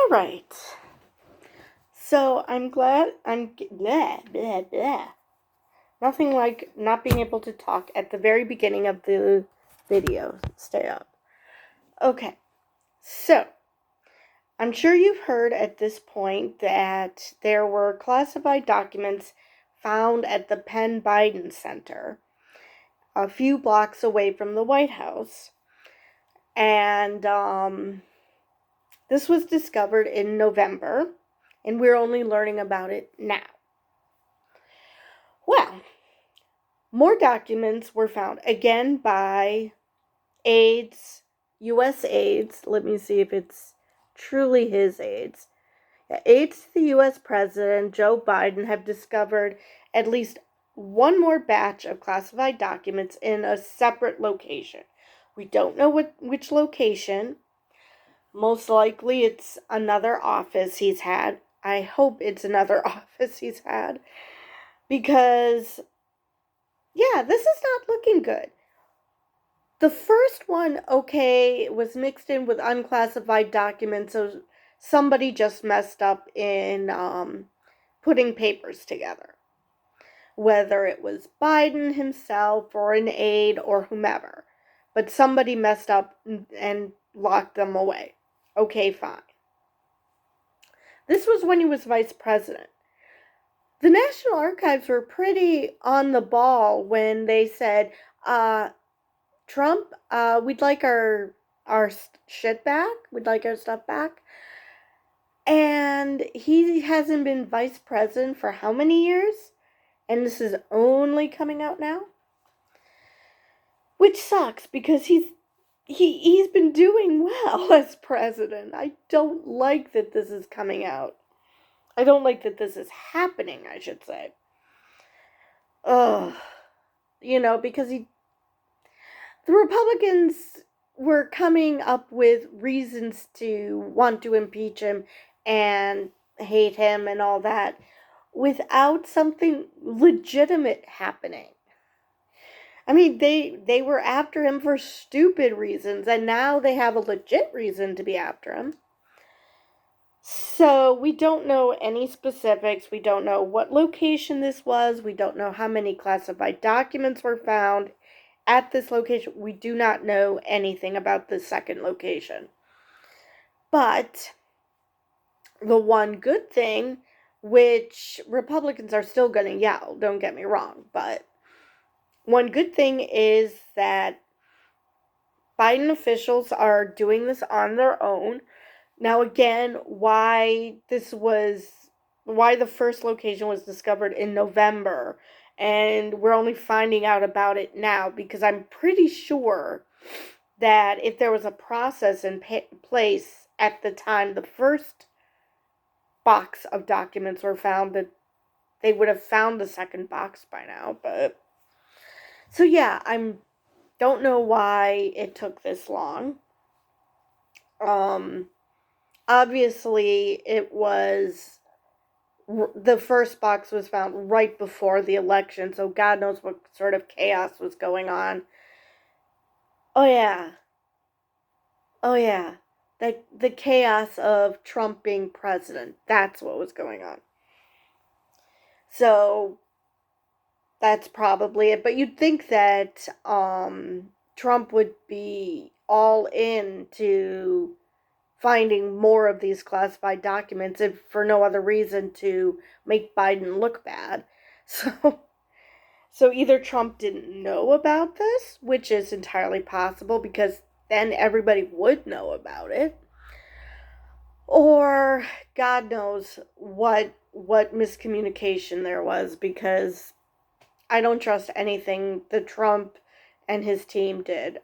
All right. So I'm glad blah, blah, blah. Nothing like not being able to talk at the very beginning of the video. Stay up. Okay. So I'm sure you've heard at this point that there were classified documents found at the Penn Biden Center, a few blocks away from the White House. And this was discovered in November, and we're only learning about it now. Well, more documents were found, again by aides, U.S. aides. Let me see if it's truly his aides. Aides to the U.S. President, Joe Biden, have discovered at least one more batch of classified documents in a separate location. We don't know which location. Most likely it's another office he's had. I hope it's another office he's had. Because, yeah, this is not looking good. The first one, okay, was mixed in with unclassified documents, so somebody just messed up in putting papers together. Whether it was Biden himself or an aide or whomever. But somebody messed up and locked them away. Okay, fine. This was when he was vice president. The National Archives were pretty on the ball when they said, Trump, we'd like our shit back. We'd like our stuff back. And he hasn't been vice president for how many years? And this is only coming out now? Which sucks, because he's been doing well as president. I don't like that this is coming out. I don't like that this is happening, I should say. Ugh. Because the Republicans were coming up with reasons to want to impeach him and hate him and all that without something legitimate happening. I mean, they were after him for stupid reasons, and now they have a legit reason to be after him. So we don't know any specifics. We don't know what location this was. We don't know how many classified documents were found at this location. We do not know anything about the second location. But the one good thing, which Republicans are still going to yell, don't get me wrong, but one good thing is that Biden officials are doing this on their own. Now, again, why the first location was discovered in November, and we're only finding out about it now, because I'm pretty sure that if there was a process in place at the time the first box of documents were found, that they would have found the second box by now. But so yeah, don't know why it took this long. Obviously it was, the first box was found right before the election, so God knows what sort of chaos was going on. Oh yeah. The chaos of Trump being president. That's what was going on. So that's probably it. But you'd think that Trump would be all in to finding more of these classified documents, if for no other reason to make Biden look bad. So either Trump didn't know about this, which is entirely possible, because then everybody would know about it, or God knows what miscommunication there was, because I don't trust anything that Trump and his team did.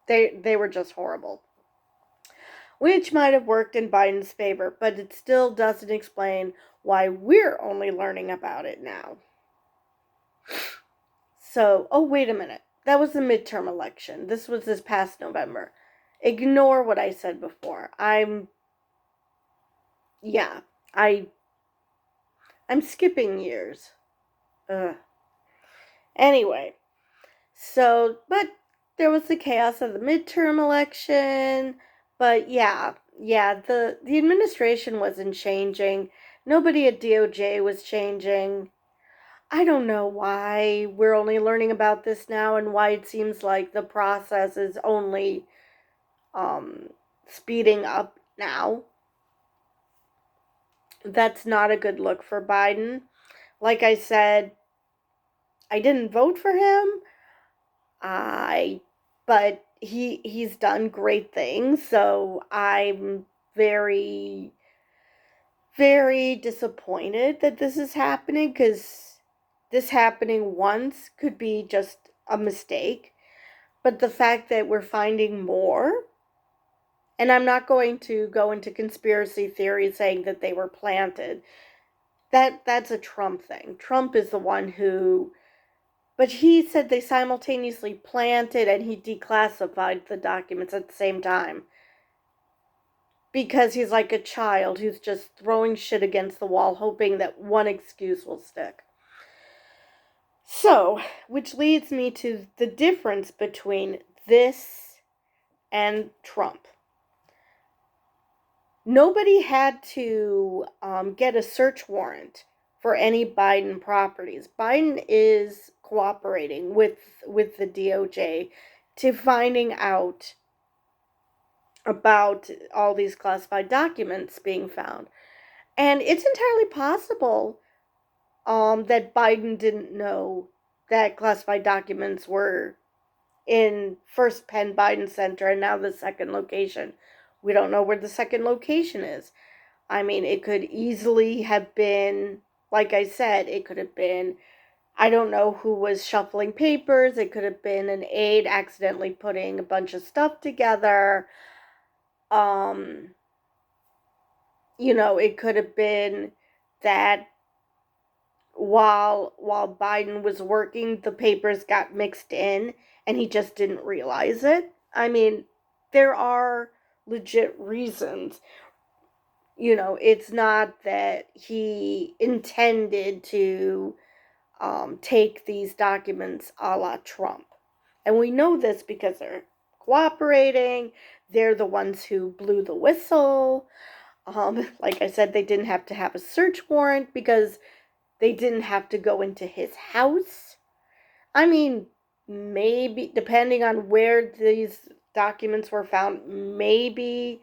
They were just horrible. Which might have worked in Biden's favor, but it still doesn't explain why we're only learning about it now. So, oh, wait a minute. That was the midterm election. This was this past November. Ignore what I said before. I'm skipping years. Anyway, so, but there was the chaos of the midterm election. But yeah, yeah, the administration wasn't changing. Nobody at DOJ was changing. I don't know why we're only learning about this now and why it seems like the process is only um, speeding up now. That's not a good look for Biden. Like I said, I didn't vote for him. I but he's done great things, so I'm very very disappointed that this is happening, cuz this happening once could be just a mistake, but the fact that we're finding more, and I'm not going to go into conspiracy theories saying that they were planted. That's a Trump thing. Trump is the one who, but he said they simultaneously planted and he declassified the documents at the same time. Because he's like a child who's just throwing shit against the wall, hoping that one excuse will stick. So, which leads me to the difference between this and Trump. Nobody had to get a search warrant for any Biden properties. Biden is cooperating with the DOJ to finding out about all these classified documents being found. And it's entirely possible that Biden didn't know that classified documents were in first Penn Biden Center and now the second location. We don't know where the second location is. I mean, it could easily have been, like I said, it could have been, I don't know who was shuffling papers. It could have been an aide accidentally putting a bunch of stuff together. Um, it could have been that while Biden was working, the papers got mixed in and he just didn't realize it. I mean, there are legit reasons. It's not that he intended to take these documents a la Trump. And we know this because they're cooperating. They're the ones who blew the whistle. Like I said, they didn't have to have a search warrant because they didn't have to go into his house. I mean, maybe, depending on where these documents were found, maybe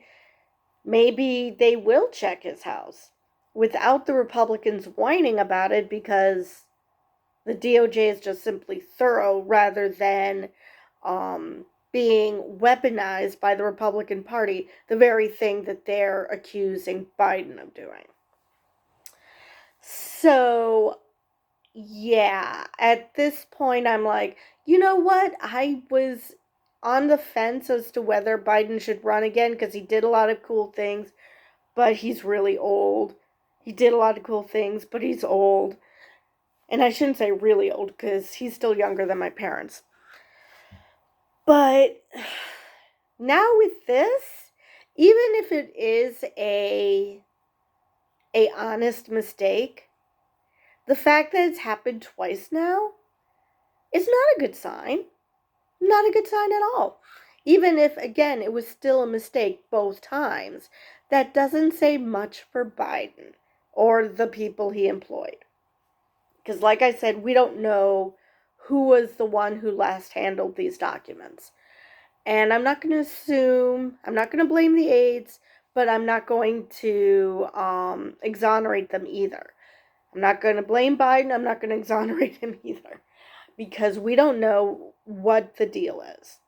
they will check his house without the Republicans whining about it, because the DOJ is just simply thorough rather than being weaponized by the Republican Party, the very thing that they're accusing Biden of doing. So, yeah, at this point, I'm like, you know what? I was on the fence as to whether Biden should run again because he did a lot of cool things, but he's really old. He did a lot of cool things, but he's old. And I shouldn't say really old because he's still younger than my parents. But now with this, even if it is a honest mistake, the fact that it's happened twice now is not a good sign. Not a good sign at all. Even if, again, it was still a mistake both times, that doesn't say much for Biden or the people he employed. Because, like I said, we don't know who was the one who last handled these documents. And I'm not going to assume, I'm not going to blame the aides, but I'm not going to exonerate them either. I'm not going to blame Biden, I'm not going to exonerate him either. Because we don't know what the deal is.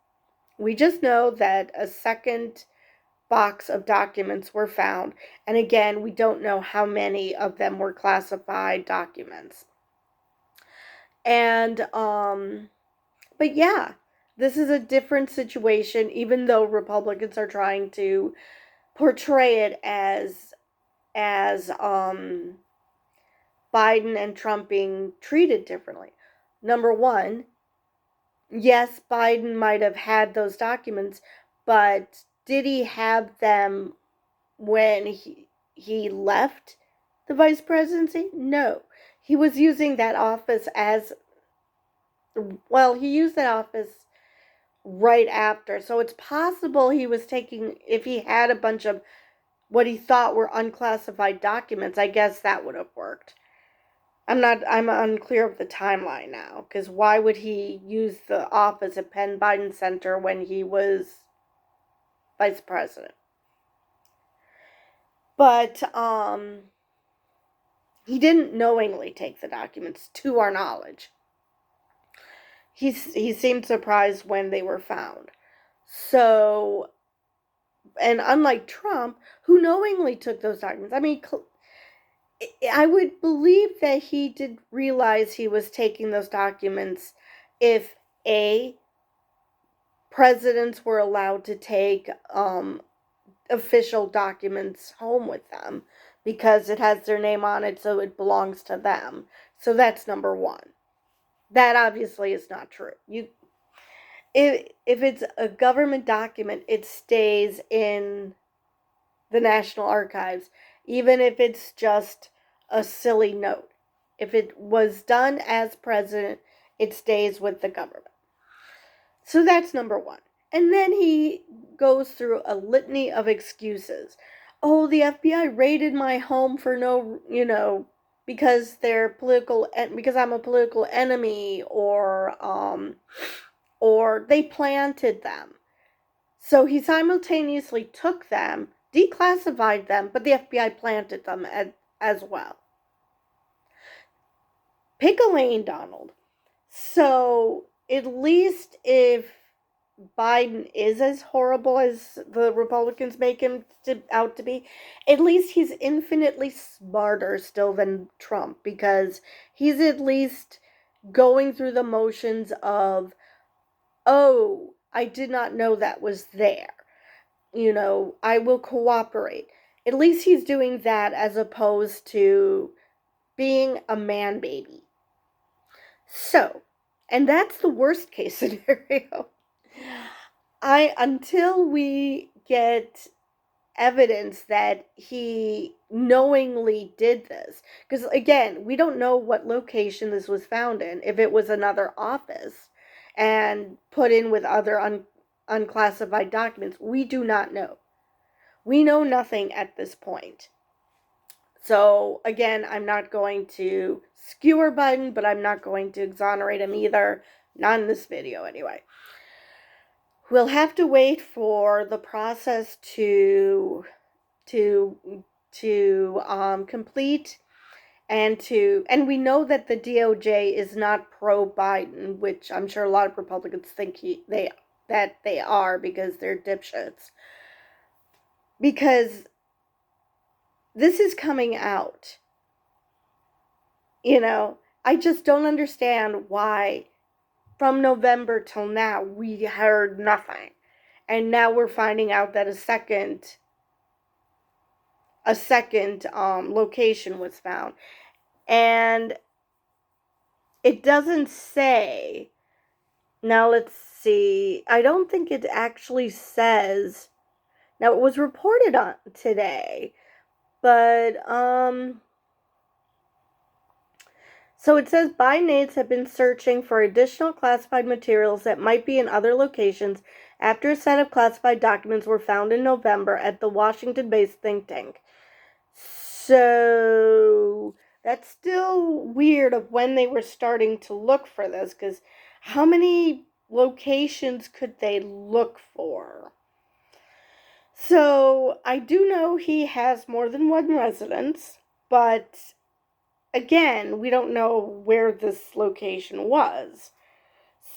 We just know that a second box of documents were found. And again, we don't know how many of them were classified documents. And, but yeah, this is a different situation, even though Republicans are trying to portray it as Biden and Trump being treated differently. Number one, yes, Biden might have had those documents, but did he have them when he left the vice presidency? No. He was using that office as, well, he used that office right after. So it's possible he was taking, if he had a bunch of what he thought were unclassified documents, I guess that would have worked. I'm unclear of the timeline now, because why would he use the office at Penn Biden Center when he was vice president? But, he didn't knowingly take the documents, to our knowledge. He seemed surprised when they were found. So, and unlike Trump, who knowingly took those documents, I mean, I would believe that he did realize he was taking those documents if presidents were allowed to take official documents home with them because it has their name on it, so it belongs to them. So that's number one. That obviously is not true. If it's a government document, it stays in the National Archives, even if it's just a silly note. If it was done as president, it stays with the government. So that's number one. And then he goes through a litany of excuses. Oh, the FBI raided my home for because they're political, because I'm a political enemy, or they planted them. So he simultaneously took them, declassified them, but the FBI planted them as well. Pick a lane, Donald. So at least if Biden is as horrible as the Republicans make him out to be, at least he's infinitely smarter still than Trump, because he's at least going through the motions of, oh, I did not know that was there. I will cooperate. At least he's doing that as opposed to being a man baby. So, and that's the worst case scenario. Until we get evidence that he knowingly did this, because again, we don't know what location this was found in, if it was another office and put in with other unclassified documents. We do not know. We know nothing at this point. So again, I'm not going to skewer Biden, but I'm not going to exonerate him either. Not in this video anyway. We'll have to wait for the process to complete, and we know that the DOJ is not pro-Biden, which I'm sure a lot of Republicans think that they are, because they're dipshits. Because this is coming out. I just don't understand why from November till now we heard nothing. And now we're finding out that a second location was found. And it doesn't say. Now let's see. I don't think it actually says. Now it was reported on today. But so it says Biden aides have been searching for additional classified materials that might be in other locations after a set of classified documents were found in November at the Washington-based think tank. So that's still weird of when they were starting to look for this, because how many locations could they look for? So I do know he has more than one residence, but again, we don't know where this location was.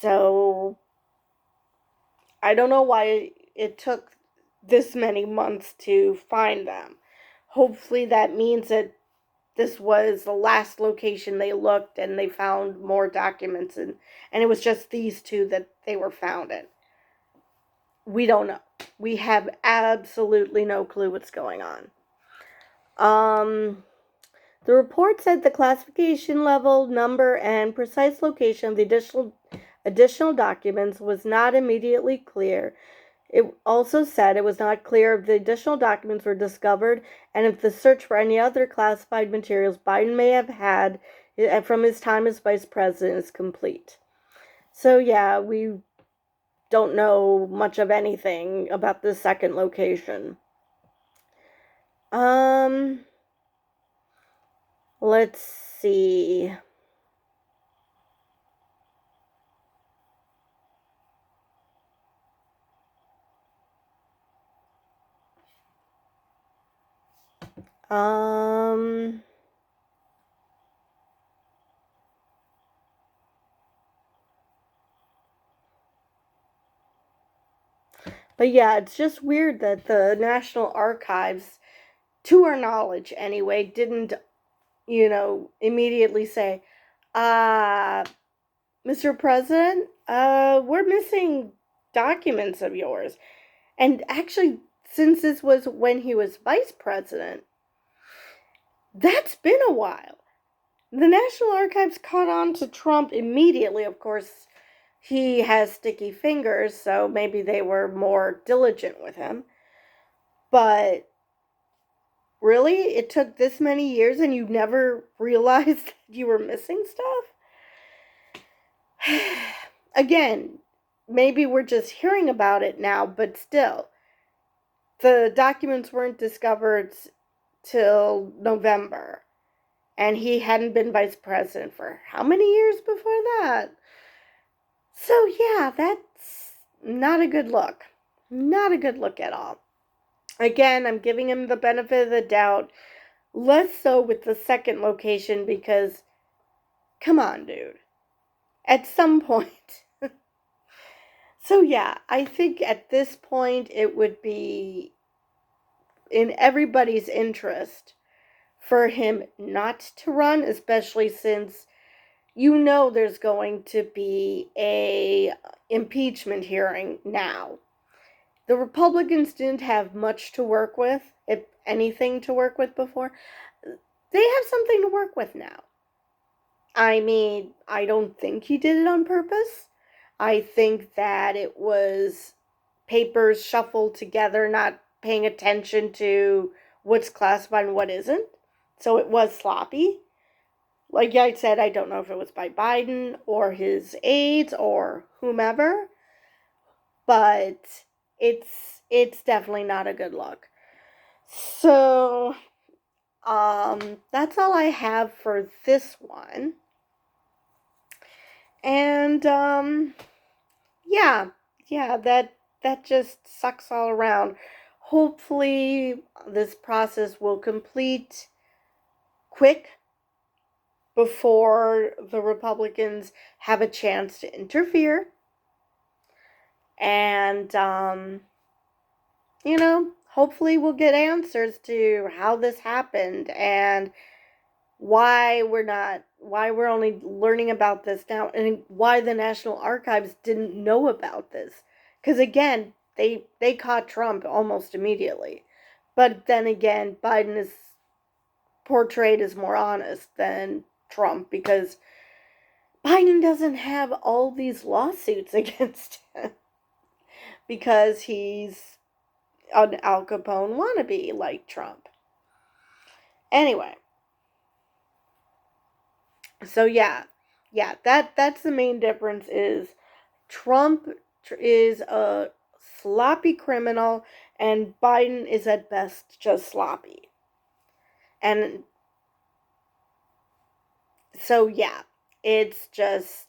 So I don't know why it took this many months to find them. Hopefully that means that this was the last location they looked and they found more documents, and it was just these two that they were found in. We don't know. We have absolutely no clue what's going on. The report said the classification level, number, and precise location of the additional documents was not immediately clear. It also said it was not clear if the additional documents were discovered and if the search for any other classified materials Biden may have had from his time as vice president is complete. So yeah, we don't know much of anything about the second location. Let's see. But yeah, it's just weird that the National Archives, to our knowledge anyway, didn't, immediately say, Mr. President, we're missing documents of yours. And actually, since this was when he was vice president, that's been a while. The National Archives caught on to Trump immediately. Of course, he has sticky fingers, so maybe they were more diligent with him. But really, it took this many years and you never realized that you were missing stuff? Again, maybe we're just hearing about it now, but still, the documents weren't discovered till November. And he hadn't been vice president for how many years before that? So yeah, that's not a good look. Not a good look at all. Again, I'm giving him the benefit of the doubt. Less so with the second location because, come on, dude. At some point. So yeah, I think at this point it would be in everybody's interest for him not to run, especially since there's going to be a impeachment hearing now. The Republicans didn't have much to work with, if anything to work with before. They have something to work with now. I mean, I don't think he did it on purpose. I think that it was papers shuffled together, not paying attention to what's classified and what isn't. So it was sloppy. Like I said, I don't know if it was by Biden or his aides or whomever, but it's definitely not a good look. So, that's all I have for this one. And, yeah, that just sucks all around. Hopefully, this process will complete quick before the Republicans have a chance to interfere. And, hopefully we'll get answers to how this happened and why we're only learning about this now, and why the National Archives didn't know about this. Because again, they caught Trump almost immediately. But then again, Biden is portrayed as more honest than Trump because Biden doesn't have all these lawsuits against him because he's an Al Capone wannabe like Trump. Anyway, so yeah, that's the main difference is Trump is a sloppy criminal and Biden is at best just sloppy. And so yeah, it's just,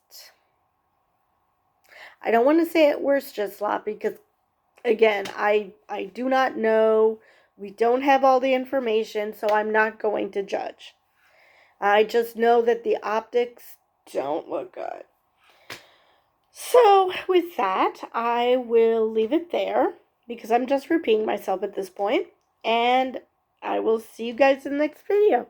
I don't want to say it worse, just sloppy, because again, I do not know. We don't have all the information, so I'm not going to judge. I just know that the optics don't look good. So, with that, I will leave it there because I'm just repeating myself at this point. And I will see you guys in the next video.